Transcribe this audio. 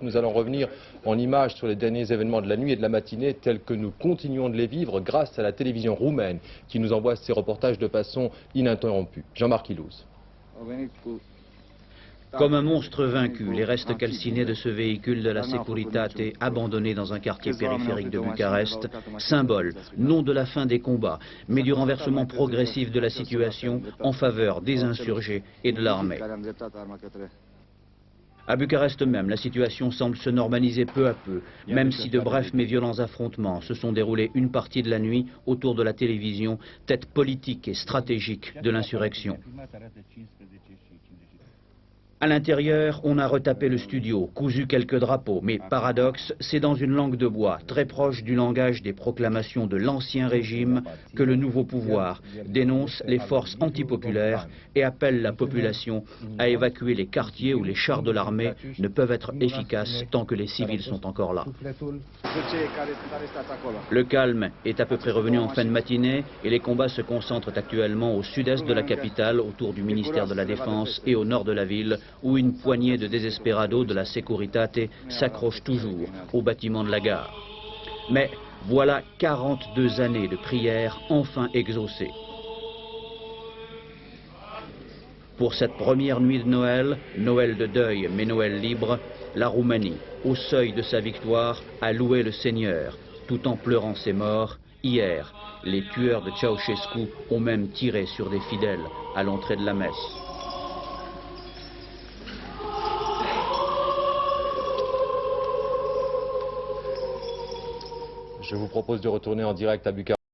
Nous allons revenir en images sur les derniers événements de la nuit et de la matinée tels que nous continuons de les vivre grâce à la télévision roumaine qui nous envoie ces reportages de façon ininterrompue. Jean-Marc Ilouz. Comme un monstre vaincu, les restes calcinés de ce véhicule de la Securitate abandonné dans un quartier périphérique de Bucarest, symbole non de la fin des combats, mais du renversement progressif de la situation en faveur des insurgés et de l'armée. À Bucarest même, la situation semble se normaliser peu à peu, même si de brefs mais violents affrontements se sont déroulés une partie de la nuit autour de la télévision, tête politique et stratégique de l'insurrection. À l'intérieur, on a retapé le studio, cousu quelques drapeaux, mais paradoxe, c'est dans une langue de bois, très proche du langage des proclamations de l'ancien régime, que le nouveau pouvoir dénonce les forces antipopulaires et appelle la population à évacuer les quartiers où les chars de l'armée ne peuvent être efficaces tant que les civils sont encore là. Le calme est à peu près revenu en fin de matinée et les combats se concentrent actuellement au sud-est de la capitale, autour du ministère de la Défense et au nord de la ville, où une poignée de désesperados de la Securitate s'accroche toujours au bâtiment de la gare. Mais voilà 42 années de prières enfin exaucées. Pour cette première nuit de Noël, Noël de deuil mais Noël libre, la Roumanie, au seuil de sa victoire, a loué le Seigneur, tout en pleurant ses morts. Hier, les tueurs de Ceausescu ont même tiré sur des fidèles à l'entrée de la messe. Je vous propose de retourner en direct à Bucarest.